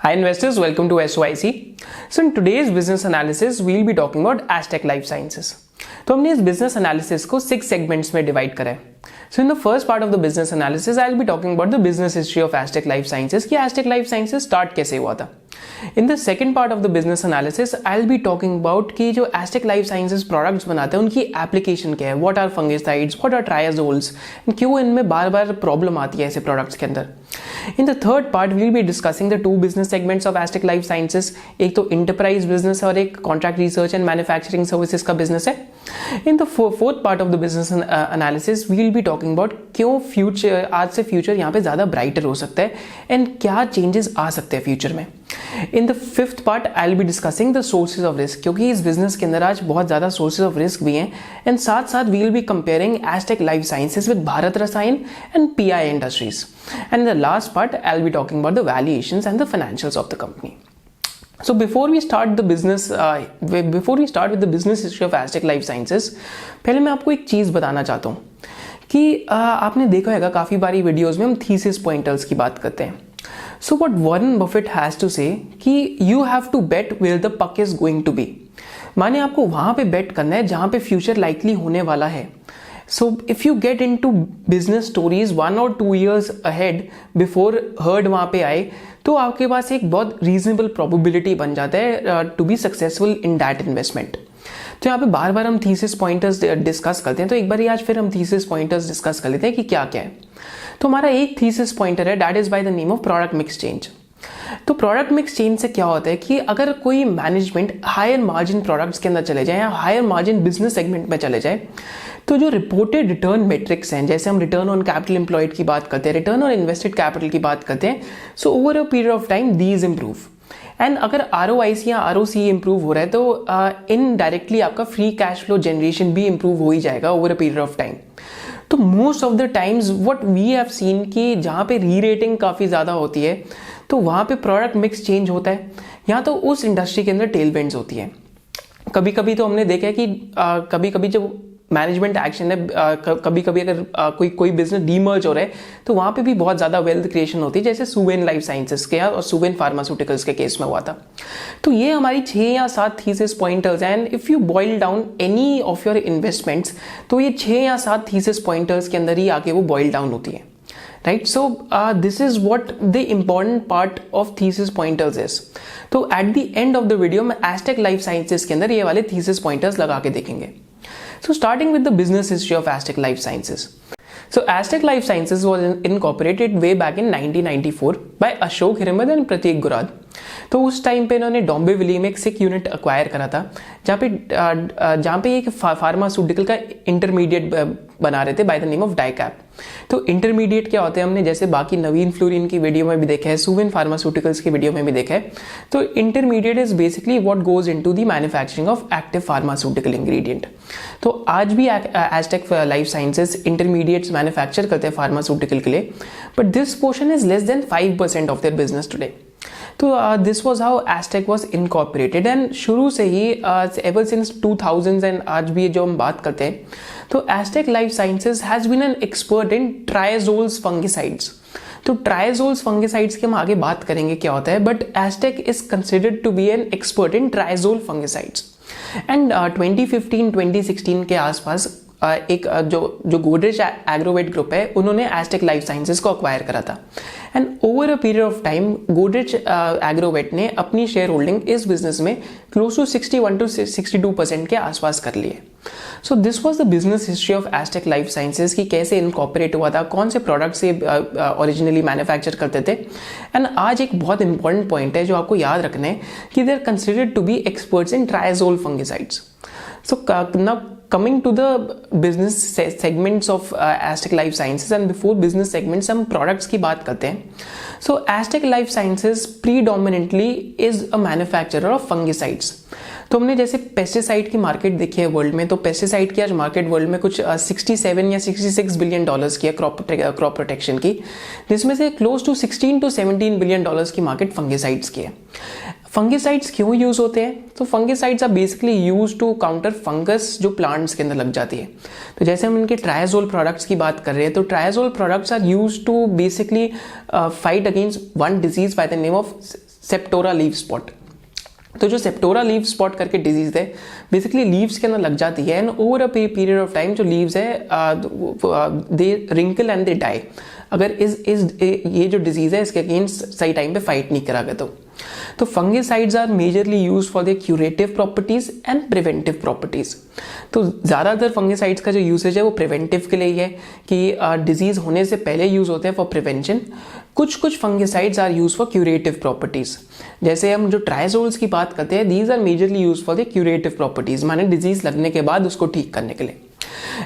Hi investors, welcome to SYC. So in today's business analysis, we'll be talking about Aztec Life Sciences. तो हमने इस business analysis को 6 segments में divide करा है. So in the first part of the business analysis, I'll be talking about the business history of Aztec Life Sciences कि Aztec Life Sciences start कैसे हुआ था. In the second part of the business analysis, I'll be talking about कि जो Aztec Life Sciences products बनाते हैं उनकी application क्या है, what are fungicides, what are triazoles, क्यों इनमें बार-बार problem आती है ऐसे products के अंदर. In the third part, we'll be discussing the two business segments of Aztec Life Sciences. एक तो enterprise business और एक contract research and manufacturing services का business है. In the fourth part of the business analysis, we'll be talking about क्यों future आज से future यहाँ पे ज़्यादा brighter हो सकता है and क्या changes आ सकते हैं future में. In the fifth part, I'll be discussing the sources of risk क्योंकि इस business के अंदर आज बहुत ज़्यादा sources of risk भी हैं and साथ साथ we'll be comparing Aztec Life Sciences with Bharat Rasayan and PI Industries. And in the last part, I'll be talking about the valuations and the financials of the company. So before we start with the business history of Aztec Life Sciences, पहले मैं आपको एक चीज़ बताना चाहता हूँ कि आपने देखा होगा काफ़ी बारी वीडियोस में हम थीसिस पॉइंटर्स की बात करते हैं. So what Warren Buffett has to say कि you have to bet where the puck is going to be. माने आपको वहाँ पे bet करना है जहाँ पे future likely होने वाला है. So if you get into business stories 1 or 2 years ahead before herd वहाँ पे आए तो आपके पास एक बहुत reasonable probability बन जाता है to be successful in that investment. तो यहाँ पे बार बार हम थीसिस पॉइंटर्स डिस्कस करते हैं तो एक बार आज फिर हम थीसिस पॉइंटर्स डिस्कस कर लेते हैं कि क्या क्या है. तो हमारा एक थीसिस पॉइंटर है that is by the name of product mix change. तो प्रोडक्ट मिक्स चेंज से क्या होता है कि अगर कोई मैनेजमेंट हायर मार्जिन प्रोडक्ट्स के अंदर चले जाए या हायर मार्जिन बिजनेस सेगमेंट में चले जाए तो जो रिपोर्टेड रिटर्न मेट्रिक्स हैं जैसे हम रिटर्न ऑन कैपिटल एम्प्लॉयड की बात करते हैं, रिटर्न ऑन इन्वेस्टेड कैपिटल की बात करते हैं, so over a period of time these improve. And अगर ROIC या ROC इंप्रूव हो रहा है तो इनडायरेक्टली आपका फ्री कैश फ्लो जनरेशन भी इंप्रूव हो ही जाएगा over a period of time. तो most of the times what we have seen कि जहाँ पे री रेटिंग काफ़ी ज़्यादा होती है तो वहाँ पे प्रोडक्ट मिक्स चेंज होता है या तो उस इंडस्ट्री के अंदर टेल बेंड्स होती है. कभी कभी तो हमने देखा है कि कभी कभी जब मैनेजमेंट एक्शन है कभी कभी अगर कोई बिजनेस डीमर्ज हो रहा है तो वहाँ पे भी बहुत ज़्यादा वेल्थ क्रिएशन होती है जैसे सुवेन लाइफ साइंसेस के और सुवेन फार्मास्यूटिकल्स के केस में हुआ था. तो ये हमारी 6 या 7 thesis pointers and if you boil down any of your investments तो ये 6 या 7 थीसिस पॉइंटर्स के अंदर ही आके वो बॉइल डाउन होती है. Right. So this is what the important part of thesis pointers is. तो at the end of the video में एस्टेक लाइफ साइंसेस के अंदर ये वाले थीसिस पॉइंटर्स लगा के देखेंगे. So starting with the business history of Aztec Life Sciences. So Aztec Life Sciences was incorporated way back in 1994 by Ashok Hiranand and Prateek Gurad. तो उस टाइम पे इन्होंने डॉम्बे वैली में एक सिक यूनिट एक्वायर करा था जहाँ पे एक फार्मास्यूटिकल का इंटरमीडिएट बना रहे थे बाय द नेम ऑफ डाइकैप. तो इंटरमीडिएट क्या होते हैं हमने जैसे बाकी नवीन फ्लोरिन की वीडियो में भी देखा है, सुवेन फार्मास्यूटिकल्स की वीडियो में भी देखा है. तो intermediate is basically what goes into the manufacturing of active pharmaceutical ingredient. तो आज भी एज़टेक लाइफ साइंसेस इंटरमीडिएट्स मैन्युफैक्चर करते हैं फार्मास्यूटिकल के लिए but this portion is less than 5% of their business today. तो this was how Astec was incorporated and शुरू से ही एवर सिंस 2000 एंड आज भी जो हम बात करते हैं तो Astec Life Sciences has been an expert in triazoles fungicides. तो ट्राइजोल्स फंगिसाइड्स की हम आगे बात करेंगे क्या होता है but Astec is considered to be an expert in triazole fungicides. And 2015-2016 के आसपास एक जो गोदरेज एग्रोवेट ग्रुप है उन्होंने एज़टेक लाइफ साइंसेस को अक्वायर करा था. And over a period of time Godrej Agrovet ने अपनी शेयर होल्डिंग इस बिजनेस में क्लोज टू 61 to 62% के आसपास कर लिए. So this was the business history of Astec Life Sciences कि कैसे इनकॉर्पोरेट हुआ था, कौन से प्रोडक्ट से ओरिजिनली मैन्युफैक्चर करते थे. एंड आज एक बहुत इंपॉर्टेंट पॉइंट है जो आपको याद रखना है कि they are considered to be experts in triazole fungicides. So now coming to the business segments of Aztec Life Sciences and before business segments हम products की बात करते हैं. So Aztec Life Sciences predominantly is a manufacturer of fungicides. तो हमने जैसे pesticide की market देखी है वर्ल्ड में तो पेस्टिसाइड की आज मार्केट वर्ल्ड में कुछ 67 या 66 बिलियन डॉलर्स की है क्रॉप प्रोटेक्शन की, जिसमें से close to 16 to 17 billion dollars की मार्केट फंगिसाइड्स की है. फंगिसाइड्स क्यों यूज होते हैं? तो fungicides are basically use to counter fungus जो प्लांट्स के अंदर लग जाती है. तो जैसे हम इनके ट्राइजोल प्रोडक्ट्स की बात कर रहे हैं तो triazole products are use to basically fight against one disease by the name of septoria leaf spot. तो जो सेप्टोरा लीफ स्पॉट करके डिजीज है, बेसिकली लीव्स के अंदर लग जाती है and over a period of time जो लीव्स है they wrinkle and they die, अगर ये जो डिजीज है इसके अगेंस्ट सही टाइम पे फाइट नहीं करा गया तो fungicides are majorly use for their curative properties and preventive properties. तो ज़्यादातर फंगिसाइड्स का जो यूसेज है वो प्रिवेंटिव के लिए ही है कि डिजीज होने से पहले यूज होते हैं फॉर प्रिवेंशन। कुछ fungicides are use for curative properties. जैसे हम जो ट्राइजोल्स की बात करते हैं, these are majorly use for the curative properties, माने डिजीज लगने के बाद उसको ठीक करने के लिए।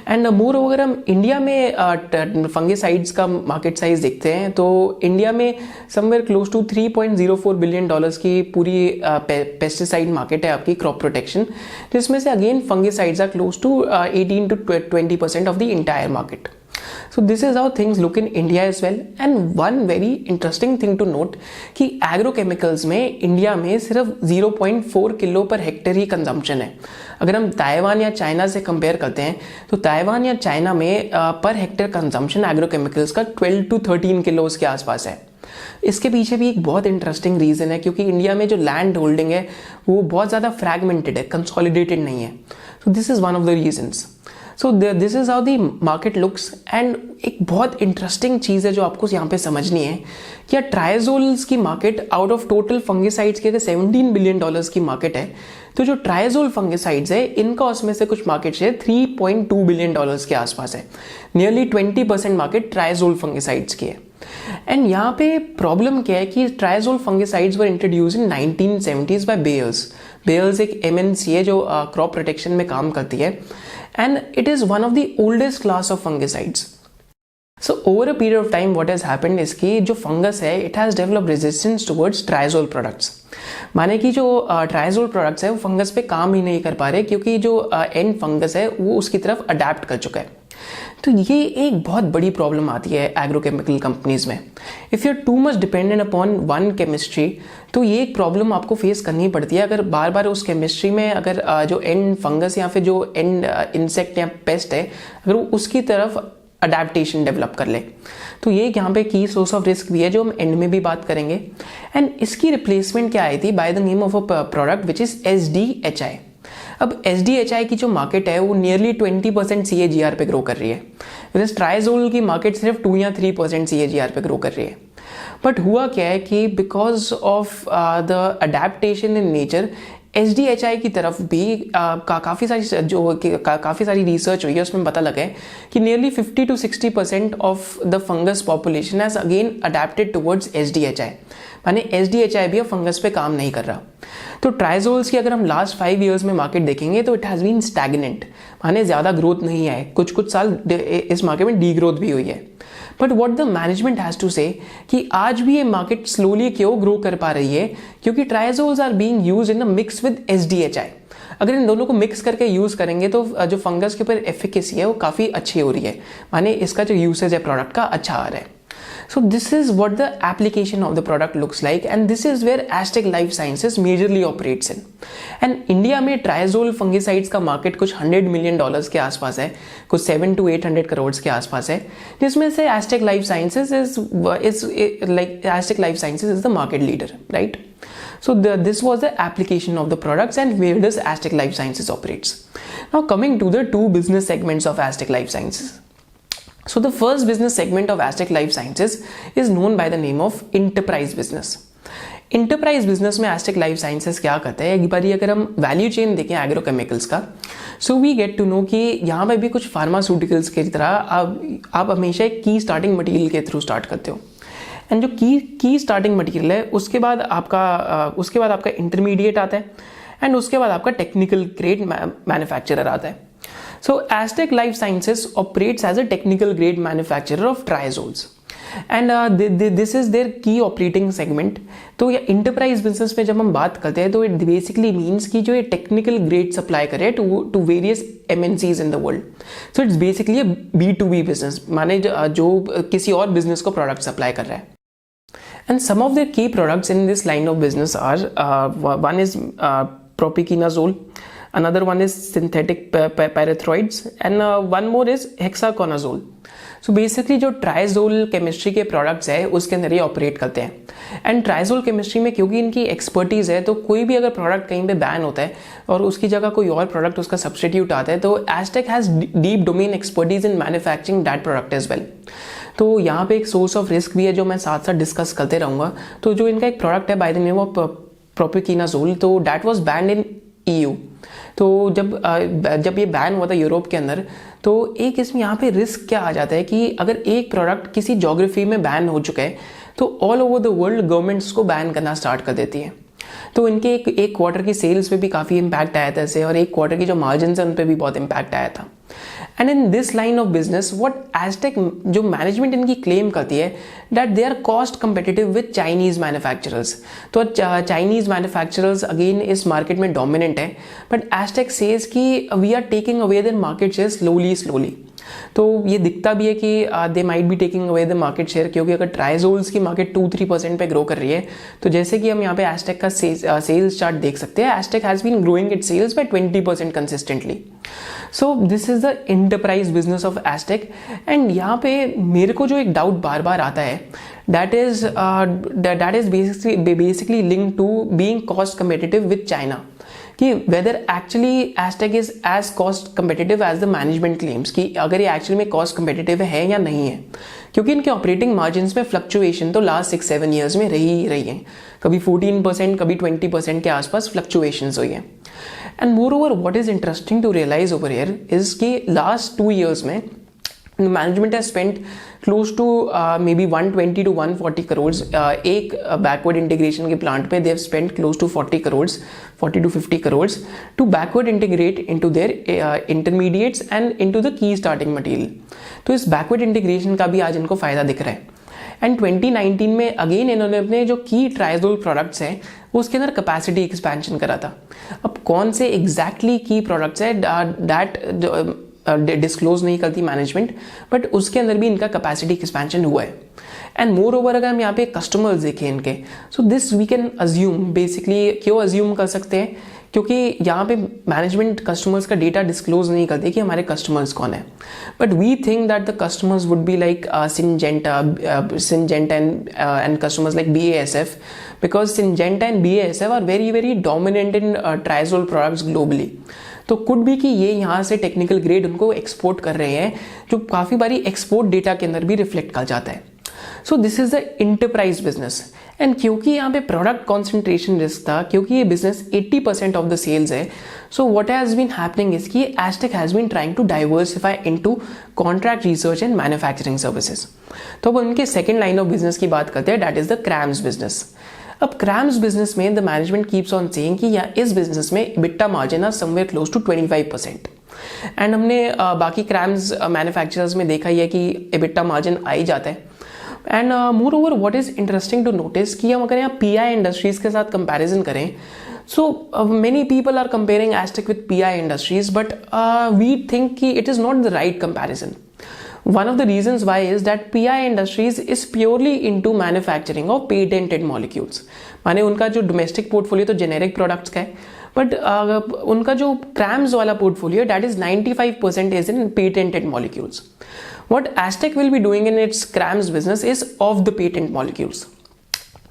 एंड मोर ओवर हम इंडिया में फंगिसाइड्स का मार्केट साइज देखते हैं तो इंडिया में समवेयर क्लोज टू $3.04 बिलियन की पूरी पेस्टिसाइड मार्केट है आपकी क्रॉप प्रोटेक्शन, जिसमें से again fungicides are close to 18 to 20% of the entire market. So this is how things look in India as well. And one very interesting thing to note कि agrochemicals में India में सिर्फ 0.4 kilo per hectare ही consumption है। अगर हम Taiwan या China से compare करते हैं तो ताइवान या चाइना में पर हेक्टेयर कंजम्पशन एग्रोकेमिकल्स का 12 to 13 किलोस के आसपास है। इसके पीछे भी एक बहुत इंटरेस्टिंग रीज़न है क्योंकि इंडिया में जो लैंड होल्डिंग है वो बहुत ज़्यादा फ्रैगमेंटेड है, कंसोलिडेटेड नहीं है। So this is one of the reasons. So this is how the market looks. And एक बहुत इंटरेस्टिंग चीज़ है जो आपको यहाँ पे समझनी है कि ट्राइजोल्स की market out of total fungicides के अगर $17 बिलियन की मार्केट है तो जो ट्राइजोल फंगिसाइड्स है इनका उसमें से कुछ मार्केट शेयर $3.2 बिलियन के आसपास है। नियरली 20% मार्केट ट्राइजोल फंगिसाइड्स की है। एंड यहाँ पे प्रॉब्लम क्या है कि triazole fungicides were introduced in 1970s by Bayers. Bayers एक MNC है जो क्रॉप प्रोटेक्शन में काम करती है and it is one of the oldest class of fungicides. So over a period of time what has happened is कि जो fungus है it has developed resistance towards triazole products। माने कि जो ट्राइजोल प्रोडक्ट्स है वो फंगस पे काम ही नहीं कर पा रहे क्योंकि जो एंड फंगस है वो उसकी तरफ अडेप्ट कर चुका है। तो ये एक बहुत बड़ी प्रॉब्लम आती है एग्रोकेमिकल कंपनीज में। If you are too much dependent upon one chemistry तो ये एक प्रॉब्लम आपको फेस करनी पड़ती है अगर बार बार उस केमिस्ट्री में अगर जो एंड फंगस या फिर जो एंड इंसेक्ट या पेस्ट है अगर वो उसकी तरफ अडेप्टेशन डेवलप कर ले। तो ये यहाँ पे की सोर्स ऑफ रिस्क भी है जो हम एंड में भी बात करेंगे। एंड इसकी रिप्लेसमेंट क्या आई थी bye the name of a product which is SDHI। अब SDHI की जो मार्केट है वो नियरली 20% CAGR पे ग्रो कर रही है, वैसे ट्राइजोल की मार्केट सिर्फ 2 या 3% CAGR पे ग्रो कर रही है। बट हुआ क्या है कि because of the adaptation in nature SDHI की तरफ भी काफ़ी सारी रिसर्च हुई है, उसमें पता लगा है कि nearly 50 to 60% of the fungus population has again adapted towards SDHI। माने SDHI भी अब फंगस पे काम नहीं कर रहा। तो ट्राइजोल्स की अगर हम लास्ट 5 years में मार्केट देखेंगे तो इट हैज़ बीन स्टैग्नेंट, माने ज़्यादा ग्रोथ नहीं है, कुछ साल इस मार्केट में डी ग्रोथ भी हुई है। But what the management has to say कि आज भी ये मार्केट स्लोली क्यों ग्रो कर पा रही है क्योंकि triazoles are being used in a mix with SDHI। अगर इन दोनों को मिक्स करके यूज़ करेंगे तो जो फंगस के ऊपर एफिकेसी है वो काफ़ी अच्छी हो रही है, माने इसका जो यूसेज है प्रोडक्ट का अच्छा आ रहा है। So this is what the application of the product looks like and this is where Aztec Life Sciences majorly operates in. And India में ट्राइजोल फंगिसाइड्स का मार्केट कुछ $100 मिलियन के आसपास है, कुछ 700 to 800 करोड़ के आसपास है, जिसमें से Aztec Life Sciences is the market leader, right? So this was the application of the products and where does Aztec Life Sciences operates. Now coming to the two business segments of Aztec Life Sciences. So the first business segment of Aztec Life Sciences is known by the name of enterprise business. Enterprise business में Aztec Life Sciences क्या करते हैं, एक बार अगर हम value chain देखें agrochemicals का, so we get to know कि यहाँ पर भी कुछ फार्मास्यूटिकल्स की तरह आप हमेशा एक की स्टार्टिंग मटेरियल के थ्रू स्टार्ट करते हो। एंड जो की स्टार्टिंग मटेरियल है उसके बाद आपका इंटरमीडिएट आता है एंड उसके बाद आपका टेक्निकल ग्रेड मैन्युफैक्चरर आता है। So Aztec Life Sciences operates as a technical grade manufacturer of triazoles and this is their key operating segment। तो ये enterprise business में जब हम बात करते हैं तो it basically means कि जो ये technical grade supply करे to various MNCs in the world। So it's basically a B2B business, माने जो किसी और business को product supply कर रहा है। And some of the key products in this line of business are one is propiconazole, another one is synthetic pyrethroids and one more is hexaconazole। So basically जो ट्राइजोल chemistry के products है उसके अंदर ये operate करते हैं। एंड ट्राइजोल केमिस्ट्री में क्योंकि इनकी एक्सपर्टीज है, तो कोई भी अगर प्रोडक्ट कहीं पे बैन होता है और उसकी जगह कोई और प्रोडक्ट उसका सब्सटीट्यूट आता है, तो Astec has deep domain expertise in manufacturing that product as well. तो यहाँ पे एक सोर्स ऑफ रिस्क भी है जो मैं साथ साथ डिस्कस करते रहूँगा। तो जो इनका एक प्रोडक्ट है बाय द नेम ऑफ प्रोपिकिनाजोल, तो that was band in EU। तो जब ये बैन हुआ था यूरोप के अंदर, तो एक इसमें यहाँ पे रिस्क क्या आ जाता है कि अगर एक प्रोडक्ट किसी जोग्राफी में बैन हो चुका है तो all over the world governments को बैन करना स्टार्ट कर देती है। तो इनके एक क्वार्टर की सेल्स पे भी काफ़ी इम्पैक्ट आया था इससे, और एक क्वार्टर की जो मार्जिन है उन पे भी बहुत इम्पैक्ट आया था। And in this line of business what Astec जो मैनेजमेंट इनकी क्लेम करती है that they are cost competitive with Chinese manufacturers. तो चाइनीज मैन्युफैक्चरर्स अगेन इस मार्केट में डोमिनेंट है, बट एस्टेक सेज कि we are taking away their market share slowly. तो ये दिखता भी है कि they might be taking away the market share, क्योंकि अगर ट्राइजोल्स की मार्केट 2-3% पे ग्रो कर रही है, तो जैसे कि हम यहाँ पे एस्टेक का सेल्स चार्ट देख सकते हैं, Astec has been growing it sales by 20% consistently. So this is the enterprise business of Astec. And यहाँ पे मेरे को जो एक डाउट बार बार आता है that is basically link to being cost competitive with China, कि whether actually Astec is as cost competitive as the management claims, कि अगर ये एक्चुअली में कॉस्ट कम्पिटिटिव है या नहीं है। क्योंकि इनके ऑपरेटिंग मार्जिन में फ्लक्चुएशन तो लास्ट 6-7 ईयर्स में रही है, कभी 14%, कभी 20% के आसपास फ्लक्चुएशंस हुई है। And moreover what is interesting to realise over here is कि लास्ट 2 years में management has spent close to maybe 120 to 140 crores एक बैकवर्ड इंटीग्रेशन के प्लांट पे। They have spent close to 40 crores, 40 to 50 crores to backward integrate into their intermediates and into the key starting material. तो इस backward integration का भी आज इनको फायदा दिख रहा है। एंड 2019 में अगेन इन्होंने अपने जो की ट्राइजोल प्रोडक्ट्स हैं उसके अंदर कैपेसिटी एक्सपेंशन करा था। अब कौन से एग्जैक्टली की प्रोडक्ट्स है दैट डिस्क्लोज नहीं करती मैनेजमेंट, बट उसके अंदर भी इनका कैपेसिटी एक्सपेंशन हुआ है। एंड मोर ओवर अगर हम यहाँ पे कस्टमर्स देखें इनके, so this we can assume, basically क्यों अज्यूम कर सकते हैं, क्योंकि यहाँ पे मैनेजमेंट कस्टमर्स का डेटा डिस्क्लोज नहीं करती कि हमारे कस्टमर्स कौन है, but we think that the customers would be like Syngenta and customers like BASF, because Syngenta and BASF are very dominant in triazole products globally। तो कुड भी कि ये यहाँ से टेक्निकल ग्रेड उनको एक्सपोर्ट कर रहे हैं, जो काफ़ी बारी एक्सपोर्ट डेटा के अंदर भी रिफ्लेक्ट कर जाता है। So this is the enterprise business. And क्योंकि यहाँ पे प्रोडक्ट कॉन्सेंट्रेशन रिस्क था, क्योंकि ये बिजनेस 80% ऑफ द सेल्स है, so what has been happening is कि Astec has been trying to diversify into contract research and manufacturing services. तो अब उनके सेकेंड लाइन ऑफ बिजनेस की बात करते हैं, that is the CRAMS business. अब क्रैम्स बिजनेस में the management keeps on saying कि इस बिजनेस में EBITDA margin are somewhere close to 25%। And हमने बाकी क्रैम्स मैन्युफैक्चरर्स में देखा ही है कि EBITDA मार्जिन आ ही जाता है। And moreover what is interesting to notice कि हम अगर यहाँ PI इंडस्ट्रीज के साथ कंपैरिजन करें, so many people are comparing Astec with PI industries, but we think कि it is not the right comparison. One of the reasons why is that PI Industries is purely into manufacturing of patented molecules। माने उनका जो domestic portfolio तो generic products का है, but उनका जो cramps वाला portfolio that is 95% is in patented molecules. What Astec will be doing in its CRAMS business is off the patent molecules,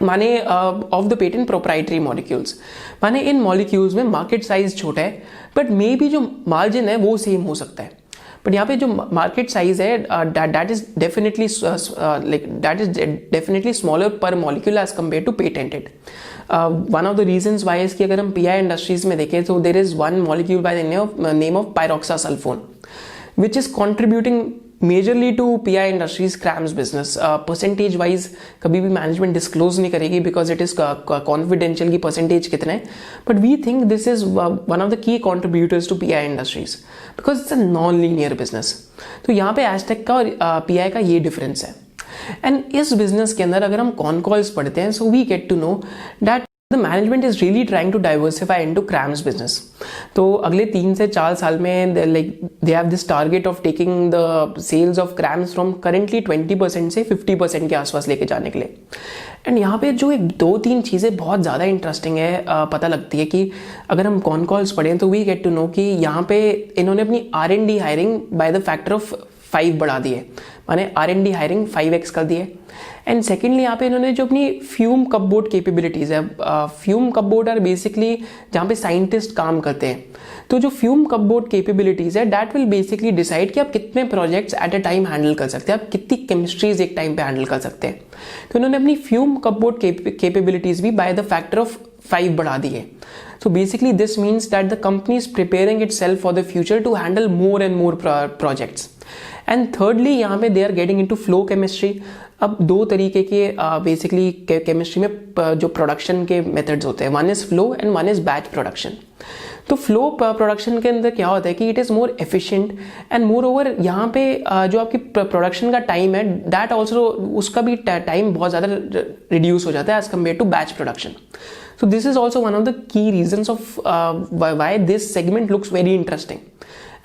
माने of the patent proprietary molecules. माने इन molecules में market size छोटा है, but may be जो margin है वो same हो सकता है। बट यहाँ पे जो मार्केट साइज है that is definitely smaller per molecule as compare to patented. One of the reasons why is कि अगर हम PI इंडस्ट्रीज में देखें तो there is one molecule by the name of pyroxasulfone which is contributing majorly to PI industries CRAMS business. Percentage wise कभी भी management disclose नहीं करेगी बिकॉज इट इज कॉन्फिडेंशियल की परसेंटेज कितना है, but we think this is one of the key contributors to PI Industries because it's a non linear business. तो यहाँ पे एस्टेक का और PI का ये डिफरेंस है। एंड इस बिजनेस के अंदर अगर हम कॉन कॉल्स पढ़ते हैं, so we get to know that the management is really trying to diversify into CRAMS business। तो अगले 3 से 4 साल में they have this target of taking the sales of CRAMS from currently 20% से 50% के आसपास लेके जाने के लिए। एंड यहाँ पे जो एक 2-3 चीज़ें बहुत ज़्यादा इंटरेस्टिंग है पता लगती है कि अगर हम कॉन कॉल्स पढ़ें तो वी गेट टू नो कि यहाँ पे इन्होंने अपनी R&D hiring by the factor of 5 बढ़ा दिए, माने R&D हायरिंग 5x कर दिए। एंड सेकेंडली यहाँ पे इन्होंने जो अपनी फ्यूम कपबोर्ड कैपेबिलिटीज़ है, फ्यूम कपबोर्ड आर बेसिकली जहाँ पे साइंटिस्ट काम करते हैं, तो जो फ्यूम कपबोर्ड कैपेबिलिटीज़ है दैट विल बेसिकली डिसाइड कि आप कितने projects at a time handle कर सकते हैं, आप कितनी केमिस्ट्रीज एक टाइम पे हैंडल कर सकते हैं। तो इन्होंने अपनी फ्यूम कपबोर्ड कैपेबिलिटीज़ भी बाय द फैक्टर ऑफ 5 बढ़ा दी है। So basically this means that the company is preparing itself for the future to handle more and more projects. And thirdly यहाँ पे they are getting into flow chemistry। अब दो तरीके के basically chemistry में जो प्रोडक्शन के मेथड्स होते हैं, one is flow and one is batch production. तो फ्लो प्रोडक्शन के अंदर क्या होता है कि it is more efficient and more over यहाँ पे जो आपकी प्रोडक्शन का टाइम है दैट ऑल्सो उसका भी टाइम बहुत ज़्यादा रिड्यूस हो जाता है as compare to batch production. So this is also one of the key reasons of why this segment looks very interesting.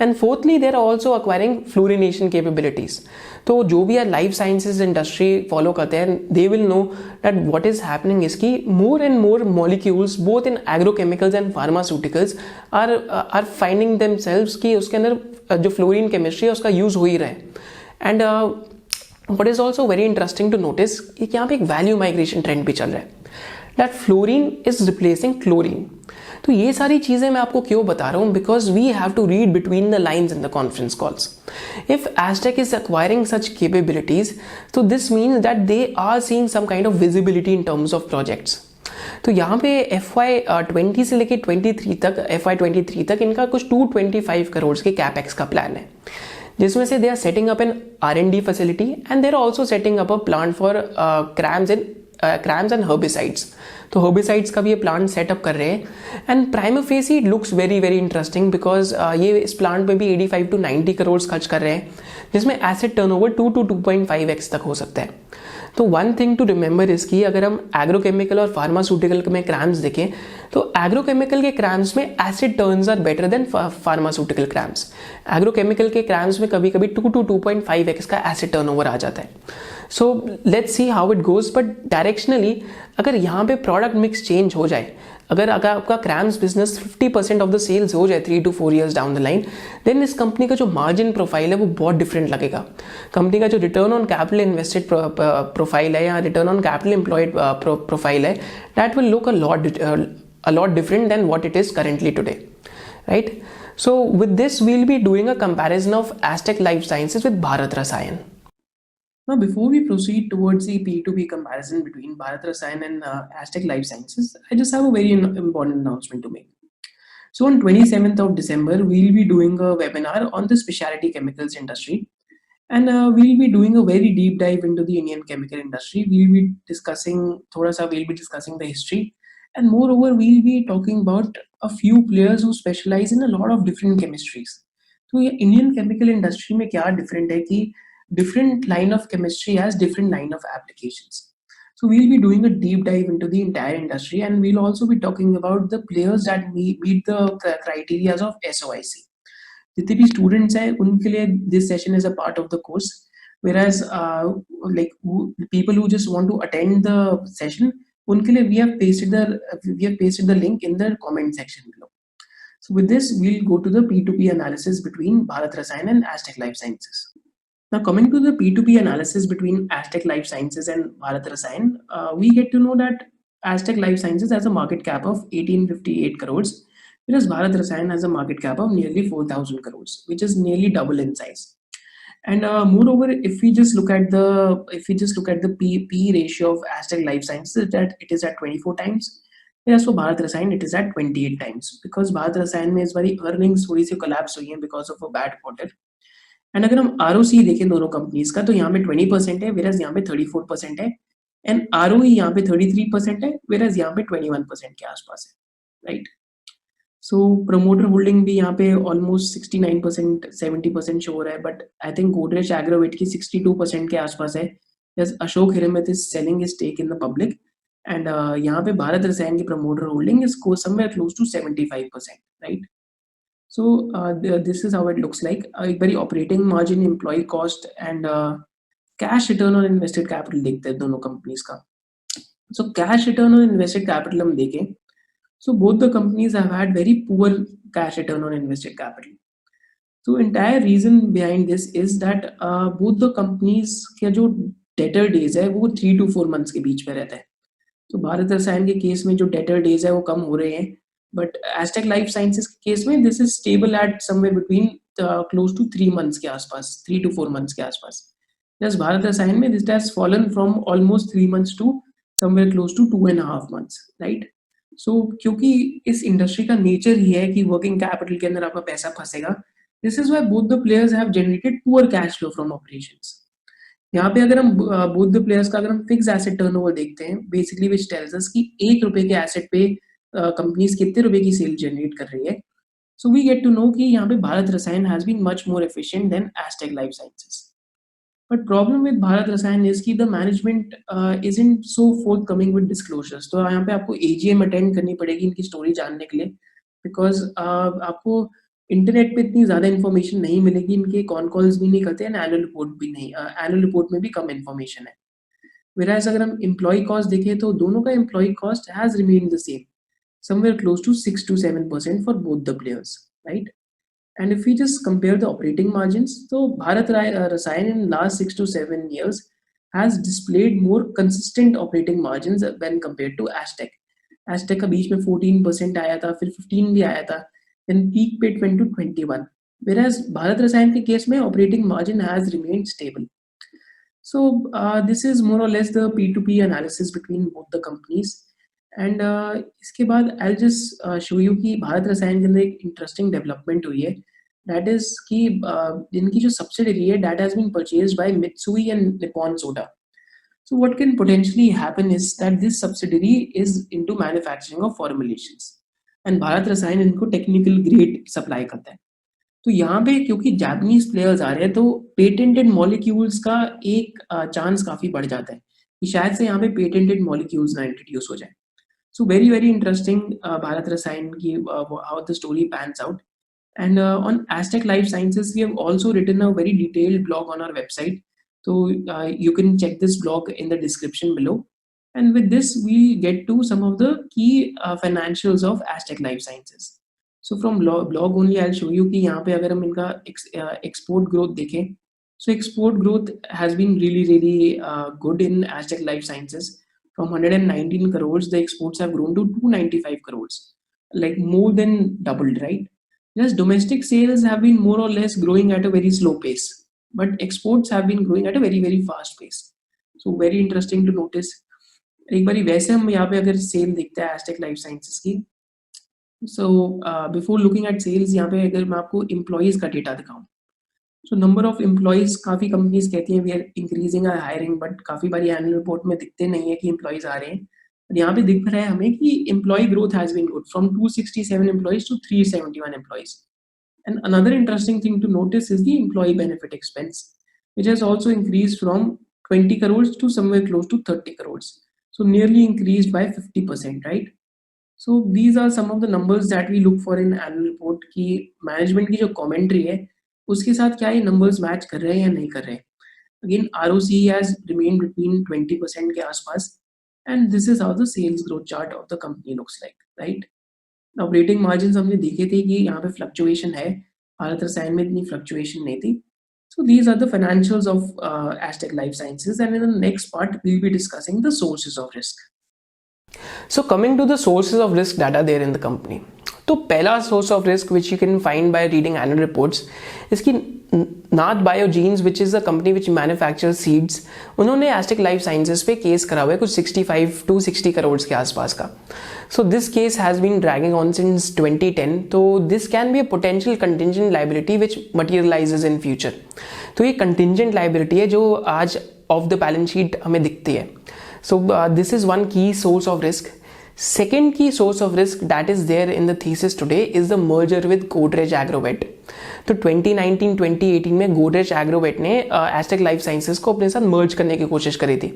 And fourthly, they are also acquiring fluorination capabilities. तो जो भी life sciences industry follow करते हैं they will know that what is happening is कि more and more molecules both in agrochemicals and pharmaceuticals are finding themselves कि उसके अंदर जो फ्लोरीन केमिस्ट्री है उसका यूज हो ही रहा है। And what is also very interesting to notice कि यहाँ पे एक वैल्यू माइग्रेशन ट्रेंड भी चल रहा है, that fluorine is replacing chlorine। तो ये सारी चीजें मैं आपको क्यों बता रहा हूँ, because we have to read between the lines in the conference calls. If Astec is acquiring such capabilities, so this means that they are seeing some kind of visibility in terms of projects। तो यहाँ पे FY20 से लेके 23 तक, FY23 तक इनका कुछ 225 करोड़ के कैपेक्स का प्लान है, जिसमें से they are setting up an R&D facility and they are also setting up a plant for CRAMS and herbicides. तो हर्बिसाइड्स का भी ये प्लांट सेटअप कर रहे हैं and prima facie it looks very very interesting because ये इस plant में भी 85 to 90 करोड़ खर्च कर रहे हैं, जिसमें एसेट टर्नओवर 2 to 2.5x तक हो सकता है। तो वन थिंग टू रिमेंबर इसकी, अगर हम एग्रोकेमिकल और फार्मास्यूटिकल में क्रैम्स देखें तो एग्रोकेमिकल के क्रैम्स में asset turns are better than pharmaceutical CRAMS. Agrochemical के क्रैम्स में कभी कभी 2 to 2.5x का एसिड टर्नओवर आ जाता है। So let's see how it goes, but directionally अगर यहाँ पे प्रोडक्ट मिक्स चेंज हो जाए, अगर आपका CRAMS business 50% of the sales हो जाए 3 to 4 years down the line, then इस कंपनी का जो मार्जिन प्रोफाइल है वो बहुत डिफरेंट लगेगा। कंपनी का जो return on capital invested profile है या return on capital employed profile है, that will look a lot different than what it is currently today, right? So with this we'll be doing a comparison of Astec Life Sciences with Bharat Rasayan. Now before we proceed towards the P2P comparison between Bharat Rasayan and Astec Life Sciences, I just have a very important announcement to make. So on 27th of December we'll be doing a webinar on the specialty chemicals industry, and we'll be doing a very deep dive into the Indian chemical industry. We'll be discussing the history, and moreover we'll be talking about a few players who specialize in a lot of different chemistries. तो ये Indian chemical industry में क्या different है कि different line of chemistry has different line of applications. So we'll be doing a deep dive into the entire industry, and we'll also be talking about the players that meet the criteria of SOIC. जितने भी students हैं उनके लिए this session is a part of the course, whereas people who just want to attend the session, उनके लिए we have pasted the link in the comment section below. So with this we'll go to the P2P analysis between Bharat Rasayan and Astec Life Sciences. Now coming to the P2P analysis between Astec Life Sciences and Bharat Rasayan, we get to know that Astec Life Sciences has a market cap of 1858 crores, whereas Bharat Rasayan has a market cap of nearly 4,000 crores, which is nearly double in size. And moreover, if we just look at the P ratio of Astec Life Sciences, that it is at 24 times, whereas for Bharat Rasayan it is at 28 times, because Bharat Rasayan में इस बारी earnings थोड़ी सी collapse हुई हैं because of a bad quarter. And अगर हम ROC देखें दोनों कंपनीज का, तो यहाँ पे 20% है, वेराज यहाँ पे 34% है, एंड ROE यहाँ पे 33% है, वेराज यहाँ पे 21% के आसपास है, राइट? सो प्रमोटर होल्डिंग भी यहाँ पे ऑलमोस्ट 69% 70% शो हो रहा है, but I think Godrej Agrovet की 62% के आसपास है, Ashok Hiremath is selling his stake in the public, and यहाँ पे भारत रसायन की promoter holding is somewhere close to 75%, right? So this is how it looks like. एक बारी operating margin, employee cost and cash return on invested capital देखते हैं दोनों companies का. So cash return on invested capital हम देखें, so both the companies have had very poor cash return on invested capital. तो entire reason behind this is that both the companies का जो debtor days है वो 3 to 4 months के बीच में रहता है। तो भारत रसायन के केस में जो डेटर डेज है वो कम हो रहे हैं, बट एस्टेक लाइफ साइंसेज के केस में this is stable at somewhere between close to 3 months के आसपास, 3 to 4 मंथ्स के आसपास। जस्ट भारत रसायन में this has fallen from almost 3 months to somewhere close to 2.5 months, right. So क्योंकि इस इंडस्ट्री का नेचर ही है कि वर्किंग कैपिटल के अंदर आपका पैसा फंसेगा, this is why both the players have generated poor cash flow from operations. यहाँ पे अगर हम बोथ द प्लेयर्स का अगर हम फिक्स एसेट टर्नओवर देखते हैं, बेसिकली विच टेल्स अस कि 1 रुपए के एसेट पे कंपनीज कितने रुपए की सेल जनरेट कर रही है। So we get to know कि यहाँ पे Bharat Rasayan has been much more efficient than Astec Life Sciences. But problem with Bharat Rasayan is कि the management isn't so forthcoming with disclosures. तो यहाँ पे आपको एजीएम अटेंड करनी पड़ेगी इनकी स्टोरी जानने के लिए, बिकॉज आपको इंटरनेट पे इतनी ज्यादा इन्फॉर्मेशन नहीं मिलेगी, इनके कॉन कॉल्स भी नहीं करते हैं, एनुअल रिपोर्ट भी नहीं, एनुअल रिपोर्ट में भी कम इन्फॉर्मेशन है। Whereas अगर हम एम्प्लॉय कॉस्ट देखें तो दोनों का employ cost has remain the same, somewhere close to 6 to 7% for both the players, right? And if we just compare the operating margins, so Bharat Rasayan in last 6 to 7 years has displayed more consistent operating margins when compared to Aztec. Aztec का बीच में 14% आया था, फिर 15 भी आया था, then peak पे 20 to 21. Whereas Bharat Rasayan के केस में operating margin has remained stable. So this is more or less the P2P analysis between both the companies. And इसके बाद आई जस्ट शो यू कि भारत रसायन के अंदर एक इंटरेस्टिंग डेवलपमेंट हुई है, दैट इज कि जिनकी जो सब्सिडरी है that has been purchased by Mitsui and Nippon Soda. So what can potentially happen is that this subsidiary is into manufacturing of formulations and Bharat Rasayan इनको टेक्निकल ग्रेड सप्लाई करता है। तो यहाँ पे क्योंकि जापानीज प्लेयर्स आ रहे हैं तो पेटेंटेड मॉलिक्यूल्स का एक चांस काफी बढ़ जाता है कि शायद से यहाँ पे पेटेंटेड मॉलिक्यूल्स ना इंट्रोड्यूस हो जाए। So very interesting Bharat Rasayan ki how the story pans out. And on Aztec Life Sciences we have also written a very detailed blog on our website. So you can check this blog in the description below. And with this we get to some of the key financials of Aztec Life Sciences. So from blog only I'll show you कि यहाँ पे अगर हम इनका export growth देखें, so export growth has been really good in Aztec Life Sciences. From 119 crores, the exports have grown to 295 crores, like more than doubled, right? Yes, domestic sales have been more or less growing at a very slow pace, but exports have been growing at a very fast pace. So very interesting to notice. एक बारी वैसे हम यहाँ पे अगर cell देखते हैं asterisk Life sciences की, so before looking at sales यहाँ पे अगर मैं आपको employees का डेटा दिखाऊं, so number of employees काफी कंपनीज कहती हैं we are increasing our hiring, but काफी बारी एनुअल रिपोर्ट में दिखते नहीं है कि employees आ रहे हैं। और यहाँ पे दिख रहा है हमें कि employee growth has been good from 267 employees to 371 employees. And another interesting thing to notice is the employee benefit expense, which has also increased from 20 crores to somewhere close to 30 crores. So nearly increased by 50%, right? So these are some of the numbers that we look for in annual report की management की जो commentary है उसके साथ क्या ये numbers match कर रहे हैं या नहीं कर रहे हैं। Again ROCE has remained between 20% के आसपास, and this is how the sales growth chart of the company looks like, right. Operating margins हमने देखे थे कि यहाँ पे फ्लक्चुएशन है, भारत रसायन में इतनी फ्लक्चुएशन नहीं थी। So these are the financials of Aztec Life Sciences, and in the next part we'll be discussing the sources of risk. So coming to the sources of risk that are there in the company. तो पहला source of risk which you can find by reading annual reports, इसकी Nath Biogenes which is a company which manufacture seeds, उन्होंने एस्टेक लाइफ साइंसेस पे case करा हुआ है कुछ 65 to 60 crore के आसपास का। So this case has been dragging on since 2010। तो this can be a potential contingent liability which materialises in future. तो ये कंटिंजेंट लाइबिलिटी है जो आज ऑफ द बैलेंस शीट हमें दिखती है। सो दिस इज वन की source of risk. Second key source of risk that is there in the thesis today is the merger with Godrej Agrovet. तो 2019-2018 में Godrej Agrovet ने Aztec Life Sciences को अपने साथ मर्ज करने की कोशिश करी थी,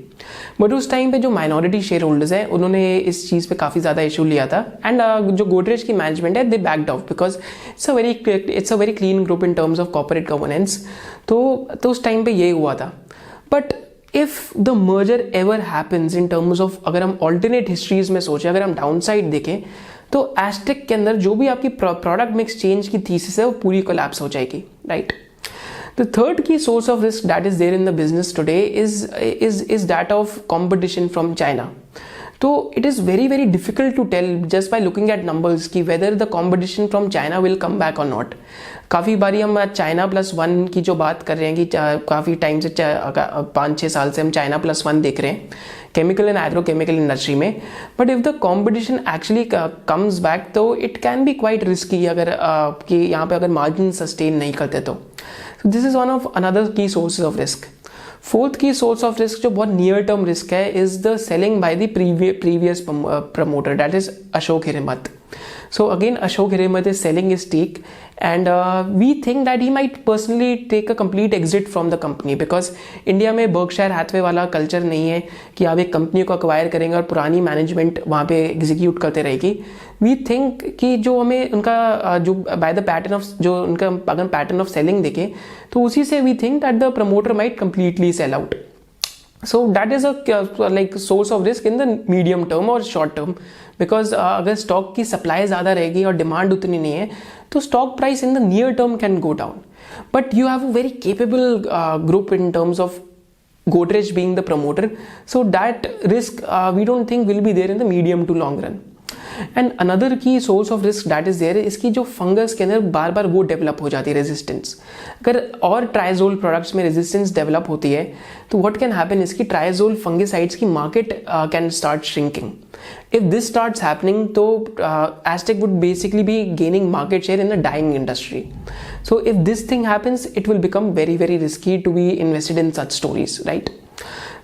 बट उस टाइम पे जो माइनॉरिटी शेयर होल्डर्स हैं उन्होंने इस चीज़ पे काफ़ी ज़्यादा इशू लिया था, एंड जो Godrej की मैनेजमेंट है they backed off because it's a very clean group in terms of corporate governance. तो उस टाइम पे ये हुआ था। But if the merger ever happens in terms of, अगर हम ऑल्टरनेट हिस्ट्रीज में सोचें, अगर हम डाउन साइड देखें तो एस्टेक के अंदर जो भी आपकी प्रोडक्ट मिक्स चेंज की थीसिस है वो पूरी कोलैप्स हो जाएगी, right. The third key source of risk that is there in the business today is that of competition from China. तो it is very very difficult to tell just by looking at numbers कि whether the competition from China will come back or not. काफ़ी बारी हम China +1 की जो बात कर रहे हैं कि काफ़ी टाइम से 5-6 साल से हम चाइना +1 देख रहे हैं केमिकल एंड एग्रोकेमिकल इंडस्ट्री में, but if the competition actually comes back तो it can be quite risky अगर कि यहाँ पे अगर मार्जिन सस्टेन नहीं करते तो this is one of another की सोर्सेज ऑफ रिस्क। फोर्थ की सोर्स ऑफ रिस्क जो बहुत नियर टर्म रिस्क है is the selling by the previous promoter, that is Ashok Hiremath. So again, Ashok Hiremat is selling his stake, and we think that he might personally take a complete exit from the company because India में Berkshire Hathaway वाला culture नहीं है कि आप एक company को acquire करेंगे और पुरानी मैनेजमेंट वहाँ पे एग्जीक्यूट करते रहेगी. वी थिंक कि जो हमें उनका जो बाय द पैटर्न ऑफ जो उनका अगर पैटर्न ऑफ सेलिंग देखें तो उसी से we think that the promoter might completely sell out. So that is a like source of risk in the medium term or short term because अगर stock की supply ज़्यादा रहेगी और डिमांड उतनी नहीं है तो stock price in the near term can go down. But you have a very capable group in terms of Godrej being the promoter, so that risk we don't think will be there in the medium to long run. And another key source of risk that is there इसकी जो fungus के अंदर बार बार वो develop हो जाती है resistance. अगर और ट्राइजोल प्रोडक्ट्स में रेजिस्टेंस डेवलप होती है तो व्हाट कैन हैपन इसकी ट्राइजोल फंगिसाइड्स की market can start shrinking. If this starts happening तो Aztec would basically be gaining market share in the dyeing industry. So if this thing happens, it will become very very risky to be invested in such stories, right?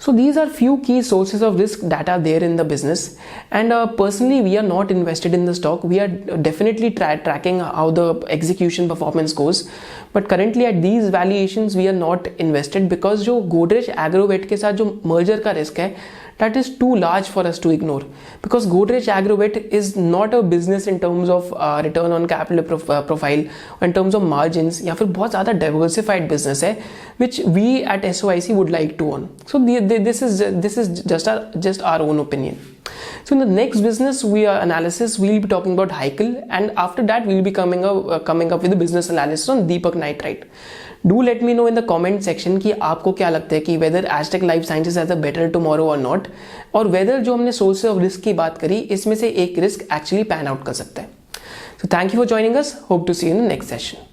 So these are few key sources of risk that are there in the business, and personally we are not invested in the stock. We are definitely tracking how the execution performance goes, but currently at these valuations we are not invested because जो Godrej Agrovet के साथ जो merger का risk है that is too large for us to ignore because Godrej Agrovet is not a business in terms of return on capital profile or in terms of margins या फिर बहुत ज़्यादा diversified business है which we at SOIC would like to own. So this is just our own opinion. So in the next business analysis we'll be talking about Hycle, and after that we'll be coming up with the business analysis on Deepak Nitrite. Do let me know in the comment section कि आपको क्या लगता है कि whether Aztec Life Sciences has a better tomorrow or not, और whether जो हमने sources of risk की बात करी इसमें से एक risk actually pan out कर सकता है. So thank you for joining us. Hope to see you in the next session.